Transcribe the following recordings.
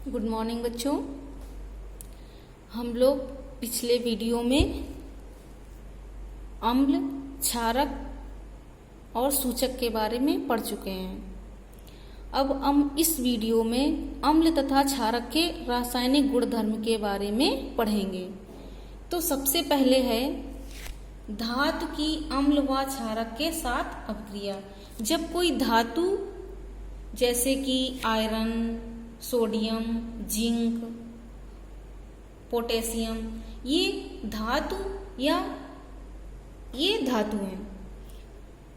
Good morning बच्चों। हम लोग पिछले वीडियो में अम्ल, क्षारक और सूचक के बारे में पढ़ चुके हैं। अब हम इस वीडियो में अम्ल तथा क्षारक के रासायनिक गुणधर्म के बारे में पढ़ेंगे। तो सबसे पहले है धातु की अम्ल व क्षारक के साथ अपक्रिया। जब कोई धातु जैसे कि आयरन, सोडियम, जिंक, पोटेशियम, ये धातु हैं,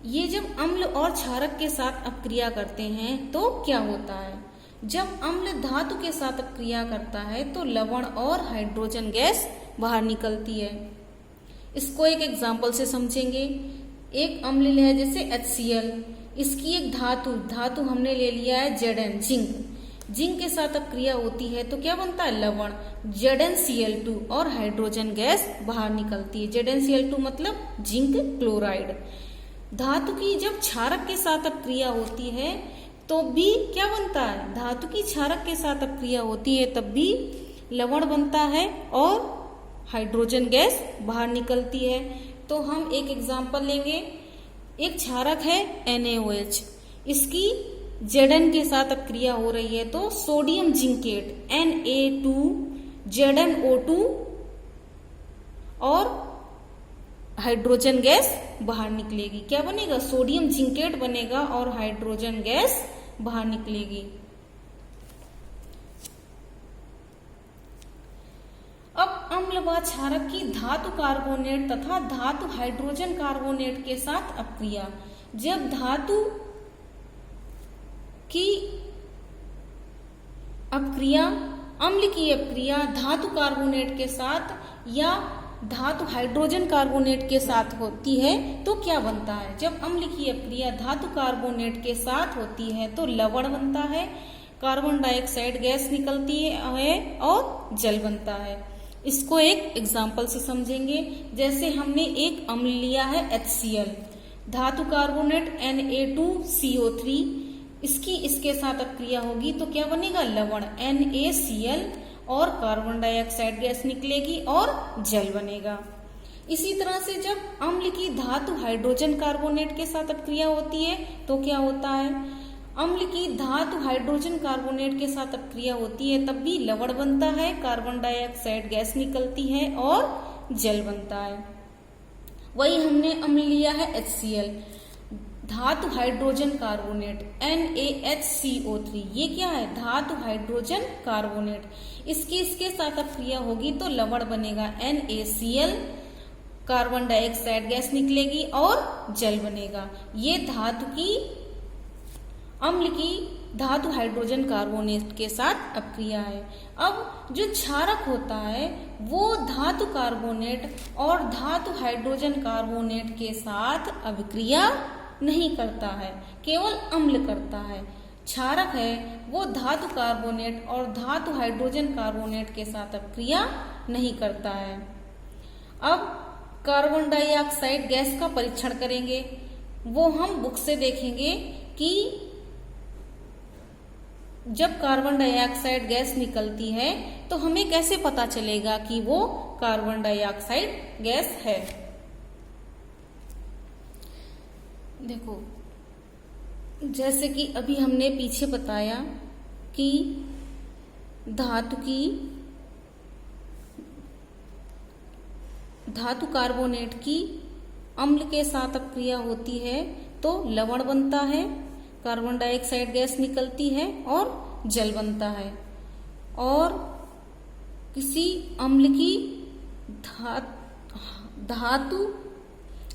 ये जब अम्ल और क्षारक के साथ अपक्रिया करते हैं तो क्या होता है? जब अम्ल धातु के साथ अपक्रिया करता है तो लवण और हाइड्रोजन गैस बाहर निकलती है। इसको एक एग्जाम्पल से समझेंगे। एक अम्ल है जैसे HCl, इसकी एक धातु हमने ले लिया है Zn, जिंक के साथ अपक्रिया होती है तो क्या बनता है? लवण ZnCl2 और हाइड्रोजन गैस बाहर निकलती है। ZnCl2 मतलब जिंक क्लोराइड। धातु की जब क्षारक के साथ अपक्रिया होती है तो भी क्या बनता है? धातु की क्षारक के साथ अपक्रिया होती है तब भी लवण बनता है और हाइड्रोजन गैस बाहर निकलती है। तो हम एक एग्जाम्पल लेंगे। एक क्षारक है NaOH, इसकी Zn के साथ अपक्रिया हो रही है तो सोडियम जिंकेट Na2ZnO2 और हाइड्रोजन गैस बाहर निकलेगी। क्या बनेगा? सोडियम जिंकेट बनेगा और हाइड्रोजन गैस बाहर निकलेगी। अब अम्ल व क्षारक की धातु कार्बोनेट तथा धातु हाइड्रोजन कार्बोनेट के साथ अपक्रिया। जब धातु की अपक्रिया, अम्ल की अपक्रिया धातु कार्बोनेट के साथ या धातु हाइड्रोजन कार्बोनेट के साथ होती है तो क्या बनता है? जब अम्ल की अपक्रिया धातु कार्बोनेट के साथ होती है तो लवण बनता है, कार्बन डाइऑक्साइड गैस निकलती है और जल बनता है। इसको एक एग्जाम्पल से समझेंगे। जैसे हमने एक अम्ल लिया है HCl, धातु कार्बोनेट Na2CO3, इसके साथ अपक्रिया होगी तो क्या बनेगा? लवण NaCl और कार्बन डाइऑक्साइड गैस निकलेगी और जल बनेगा। इसी तरह से जब अम्ल की धातु हाइड्रोजन कार्बोनेट के साथ अपक्रिया होती है तो क्या होता है? अम्ल की धातु हाइड्रोजन कार्बोनेट के साथ अपक्रिया होती है तब भी लवण बनता है, कार्बन डाइऑक्साइड गैस निकलती है और जल बनता है। वही हमने अम्ल लिया है HCl, धातु हाइड्रोजन कार्बोनेट NaHCO3, ये क्या है? धातु हाइड्रोजन कार्बोनेट। इसके साथ अपक्रिया होगी तो लवण बनेगा NaCl, कार्बन डाइऑक्साइड गैस निकलेगी और जल बनेगा। ये अम्ल की धातु हाइड्रोजन कार्बोनेट के साथ अपक्रिया है। अब जो क्षारक होता है वो धातु कार्बोनेट और धातु हाइड्रोजन कार्बोनेट के साथ अपक्रिया नहीं करता है, केवल अम्ल करता है। क्षारक है वो धातु कार्बोनेट और धातु हाइड्रोजन कार्बोनेट के साथ अपक्रिया नहीं करता है। अब कार्बन डाइऑक्साइड गैस का परीक्षण करेंगे। वो हम बुक से देखेंगे कि जब कार्बन डाइऑक्साइड गैस निकलती है तो हमें कैसे पता चलेगा कि वो कार्बन डाइऑक्साइड गैस है। देखो, जैसे कि अभी हमने पीछे बताया कि धातु कार्बोनेट की अम्ल के साथ अपक्रिया होती है तो लवण बनता है, कार्बन डाइऑक्साइड गैस निकलती है और जल बनता है। और किसी अम्ल की धातु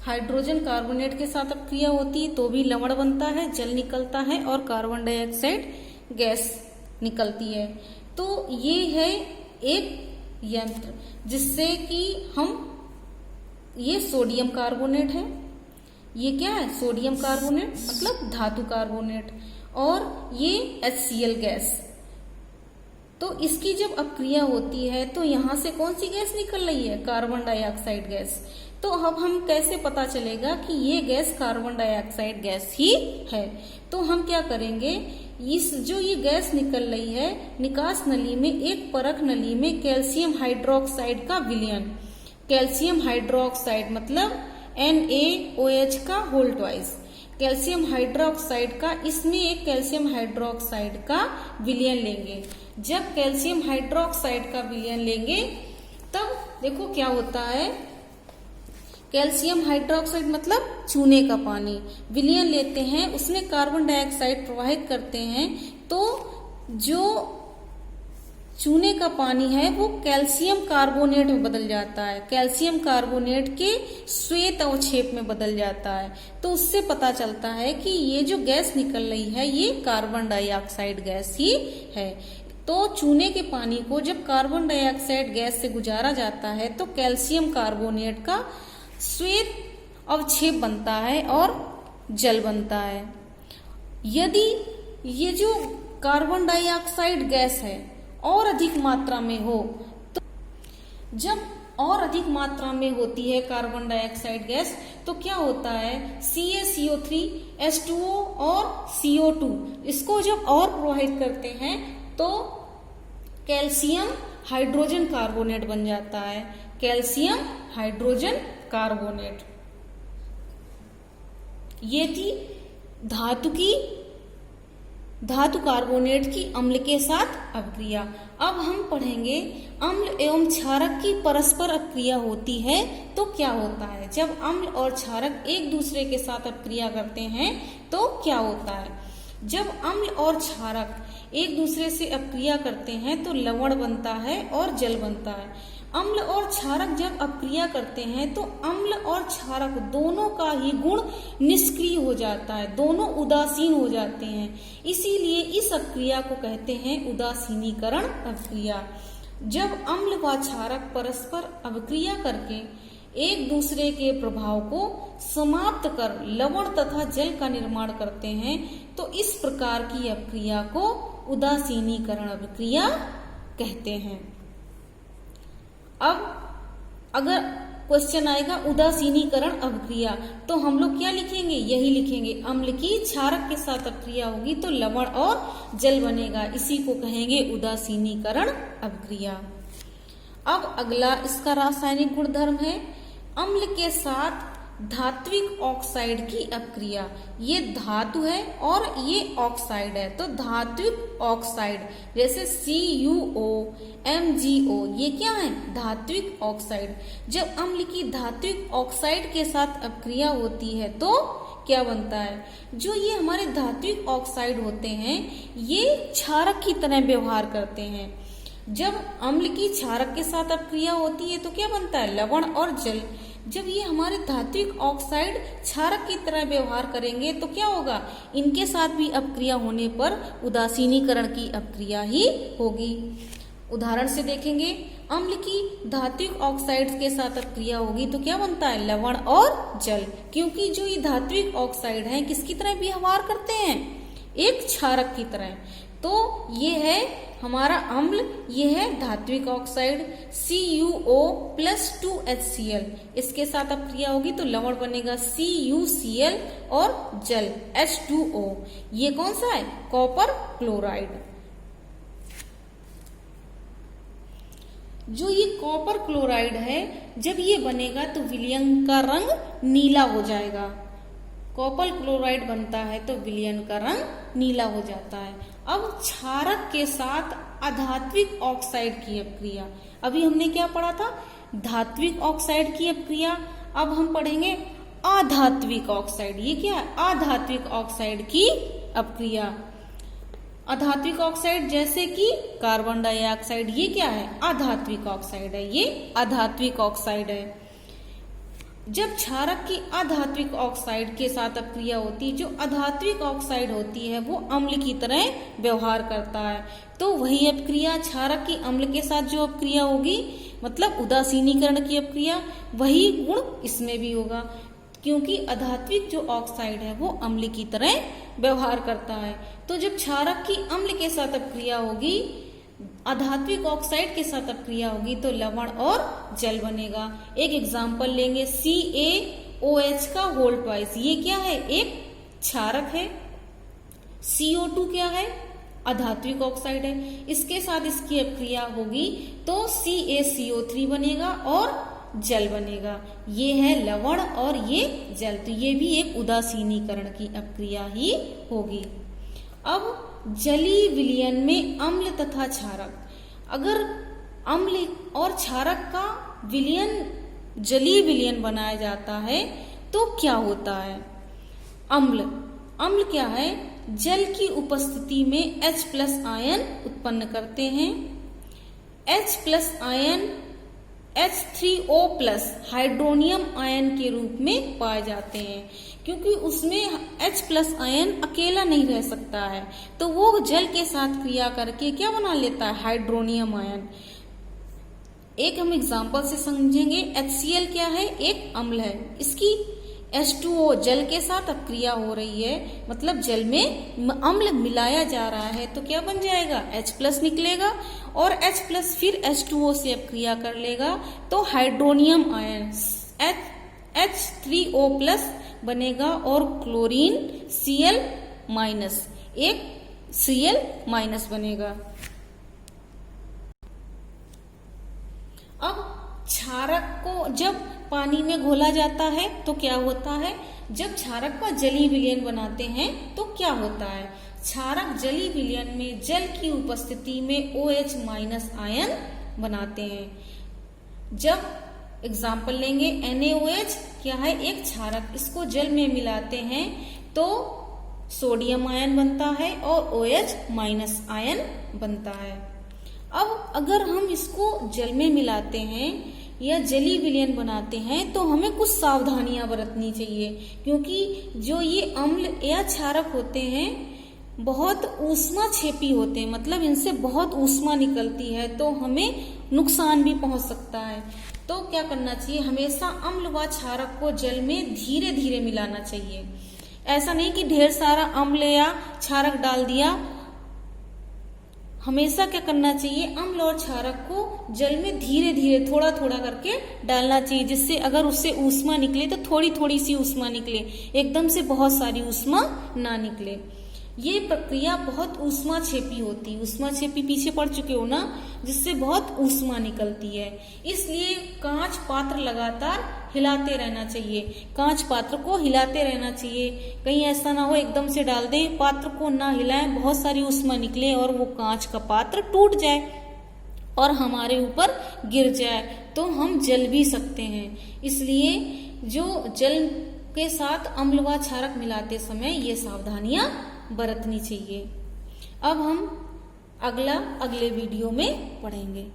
हाइड्रोजन कार्बोनेट के साथ अपक्रिया होती है तो भी लवण बनता है, जल निकलता है और कार्बन डाइऑक्साइड गैस निकलती है। तो ये है एक यंत्र जिससे कि ये सोडियम कार्बोनेट है। ये क्या है? सोडियम कार्बोनेट मतलब धातु कार्बोनेट, और ये HCl गैस। तो इसकी जब अपक्रिया होती है तो यहाँ से कौन सी गैस निकल रही है? Carbon dioxide gas. तो अब हम कैसे पता चलेगा कि ये गैस कार्बन डाइऑक्साइड गैस ही है? तो हम क्या करेंगे, इस जो ये गैस निकल रही है निकास नली में, एक परख नली में कैल्शियम हाइड्रोक्साइड का विलयन, कैल्शियम हाइड्रोक्साइड मतलब NaOH का होल ट्वाइस, कैल्शियम हाइड्रोक्साइड का, इसमें एक कैल्शियम हाइड्रोक्साइड का विलयन लेंगे। जब कैल्शियम हाइड्रोक्साइड का विलयन लेंगे तब देखो क्या होता है, कैल्शियम हाइड्रोक्साइड मतलब चूने का पानी, विलयन लेते हैं, उसमें कार्बन डाइऑक्साइड प्रवाहित करते हैं, तो जो चूने का पानी है वो कैल्शियम कार्बोनेट में बदल जाता है, कैल्शियम कार्बोनेट के श्वेत अवक्षेप में बदल जाता है। तो उससे पता चलता है कि ये जो गैस निकल रही है ये कार्बन डाइऑक्साइड गैस ही है। तो चूने के पानी को जब कार्बन डाइऑक्साइड गैस से गुजारा जाता है तो कैल्शियम कार्बोनेट का श्वेत अवक्षेप बनता है और जल बनता है। यदि ये जो कार्बन डाइऑक्साइड गैस है और अधिक मात्रा में हो, तो जब और अधिक मात्रा में होती है कार्बन डाइऑक्साइड गैस तो क्या होता है, CaCO3, H2O और CO2, इसको जब और प्रवाहित करते हैं तो कैल्शियम हाइड्रोजन कार्बोनेट बन जाता है, कैल्शियम हाइड्रोजन कार्बोनेट। ये थी धातु कार्बोनेट की अम्ल के साथ अभिक्रिया। अब हम पढ़ेंगे अम्ल एवं क्षारक की परस्पर अभिक्रिया होती है तो क्या होता है। जब अम्ल और क्षारक एक दूसरे के साथ अभिक्रिया करते हैं तो क्या होता है। जब अम्ल और क्षारक एक दूसरे से अभिक्रिया करते हैं तो लवण बनता है और जल बनता है। अम्ल और क्षारक जब अभिक्रिया करते हैं तो अम्ल और क्षारक दोनों का ही गुण निष्क्रिय हो जाता है, दोनों उदासीन हो जाते हैं। इसीलिए इस अभिक्रिया को कहते हैं उदासीनीकरण अभिक्रिया। जब अम्ल व क्षारक परस्पर अभिक्रिया करके एक दूसरे के प्रभाव को समाप्त कर लवण तथा जल का निर्माण करते हैं तो इस प्रकार की अभिक्रिया को उदासीनीकरण अभिक्रिया कहते हैं। अब अगर क्वेश्चन आएगा उदासीनीकरण अभिक्रिया तो हम लोग क्या लिखेंगे, यही लिखेंगे, अम्ल की क्षारक के साथ अभिक्रिया होगी तो लवण और जल बनेगा, इसी को कहेंगे उदासीनीकरण अभिक्रिया। अब अगला इसका रासायनिक गुणधर्म है अम्ल के साथ धात्विक ऑक्साइड की अभिक्रिया। ये धातु है और ये ऑक्साइड है, तो धात्विक ऑक्साइड जैसे CuO, MgO, ये क्या है, धात्विक ऑक्साइड। जब अम्ल की धात्विक ऑक्साइड के साथ अभिक्रिया होती है तो क्या बनता है, जो ये हमारे धात्विक ऑक्साइड होते हैं ये क्षारक की तरह व्यवहार करते हैं। जब अम्ल की क्षारक के साथ अभिक्रिया होती है तो क्या बनता है, लवण और जल। जब ये हमारे धात्विक ऑक्साइड क्षारक की तरह व्यवहार करेंगे तो क्या होगा, इनके साथ भी अभिक्रिया होने पर उदासीनीकरण की अभिक्रिया ही होगी। उदाहरण से देखेंगे, अम्ल की धात्विक ऑक्साइड के साथ अभिक्रिया होगी तो क्या बनता है, लवण और जल। क्योंकि जो ये धात्विक ऑक्साइड हैं किसकी तरह व्यवहार करते हैं, एक क्षारक की तरह। तो ये है हमारा अम्ल, ये है धात्विक ऑक्साइड CuO + 2HCl, इसके साथ अभिक्रिया होगी तो लवण बनेगा CuCl और जल H2O। ये कौन सा है, कॉपर क्लोराइड। जो ये कॉपर क्लोराइड है जब ये बनेगा तो विलयन का रंग नीला हो जाएगा। कॉपर क्लोराइड बनता है तो विलयन का रंग नीला हो जाता है। अब क्षारक के साथ अधात्विक ऑक्साइड की अभिक्रिया, अभी हमने क्या पढ़ा था, धात्विक ऑक्साइड की अभिक्रिया। अब हम पढ़ेंगे अधात्विक ऑक्साइड। ये क्या है, अधात्विक ऑक्साइड की अभिक्रिया। अधात्विक ऑक्साइड जैसे कि कार्बन डाइऑक्साइड, ये क्या है, अधात्विक ऑक्साइड है, ये अधात्विक ऑक्साइड है। जब क्षारक की अधात्विक ऑक्साइड के साथ अभिक्रिया होती, जो अधात्विक ऑक्साइड होती है वो अम्ल की तरह व्यवहार करता है, तो वही अभिक्रिया क्षारक की अम्ल के साथ जो अभिक्रिया होगी, मतलब उदासीनीकरण की अभिक्रिया, वही गुण इसमें भी होगा। क्योंकि अधात्विक जो ऑक्साइड है वो अम्ल की तरह व्यवहार करता है। तो जब क्षारक की अम्ल के साथ अभिक्रिया होगी, अधात्विक ऑक्साइड के साथ अभिक्रिया होगी तो लवण और जल बनेगा। एक एग्जाम्पल लेंगे, CaOH का होल ट्वाइस, ये क्या है, एक क्षारक है। CO2 क्या है? अधात्विक ऑक्साइड है। इसके साथ इसकी अपक्रिया होगी तो CaCO3 बनेगा और जल बनेगा। ये है लवण और ये जल, तो ये भी एक उदासीनीकरण की अपक्रिया ही होगी। अब जलीय विलयन में अम्ल तथा क्षारक, अगर अम्ल और क्षारक का विलयन, जलीय विलयन बनाया जाता है तो क्या होता है? अम्ल क्या है? जल की उपस्थिति में H+ आयन उत्पन्न करते हैं। H+ ion H3O+ hydronium ion के रूप में पाए जाते हैं, क्योंकि उसमें H+ आयन अकेला नहीं रह सकता है, तो वो जल के साथ क्रिया करके क्या बना लेता है? Hydronium ion. एक हम एग्जाम्पल से समझेंगे। HCl क्या है? एक अम्ल है। इसकी H2O जल के साथ अपक्रिया हो रही है, मतलब जल में अम्ल मिलाया जा रहा है, तो क्या बन जाएगा? H+ निकलेगा और H+ फिर H2O से अपक्रिया कर लेगा तो हाइड्रोनियम आयन H3O+ बनेगा और क्लोरीन Cl-, एक Cl- बनेगा। अब क्षारक को जब पानी में घोला जाता है तो क्या होता है? जब क्षारक का जलीय विलयन बनाते हैं तो क्या होता है? क्षारक जलीय विलयन में जल की उपस्थिति में OH- आयन बनाते हैं। जब एग्जाम्पल लेंगे, NaOH क्या है? एक क्षारक, इसको जल में मिलाते हैं तो सोडियम आयन बनता है और OH- आयन बनता है। अब अगर हम इसको जल में मिलाते हैं या जलीय विलयन बनाते हैं तो हमें कुछ सावधानियां बरतनी चाहिए, क्योंकि जो ये अम्ल या क्षारक होते हैं बहुत ऊष्माक्षेपी होते हैं, मतलब इनसे बहुत ऊष्मा निकलती है, तो हमें नुकसान भी पहुंच सकता है। तो क्या करना चाहिए? हमेशा अम्ल व क्षारक को जल में धीरे धीरे मिलाना चाहिए। ऐसा नहीं कि ढेर सारा अम्ल या क्षारक डाल दिया। हमेशा क्या करना चाहिए? अम्ल और क्षारक को जल में धीरे धीरे थोड़ा थोड़ा करके डालना चाहिए, जिससे अगर उससे ऊष्मा निकले तो थोड़ी थोड़ी सी ऊष्मा निकले, एकदम से बहुत सारी ऊष्मा ना निकले। ये प्रक्रिया बहुत ऊष्माक्षेपी होती है। ऊष्माक्षेपी पीछे पड़ चुके हो ना, जिससे बहुत ऊष्मा निकलती है। इसलिए कांच पात्र लगातार हिलाते रहना चाहिए। कांच पात्र को हिलाते रहना चाहिए, कहीं ऐसा ना हो एकदम से डाल दें, पात्र को ना हिलाएं, बहुत सारी ऊष्मा निकले और वो कांच का पात्र टूट जाए और हमारे ऊपर गिर जाए तो हम जल भी सकते हैं। इसलिए जो जल के साथ अम्ल व क्षारक मिलाते समय ये सावधानियां बरतनी चाहिए। अब हम अगले वीडियो में पढ़ेंगे।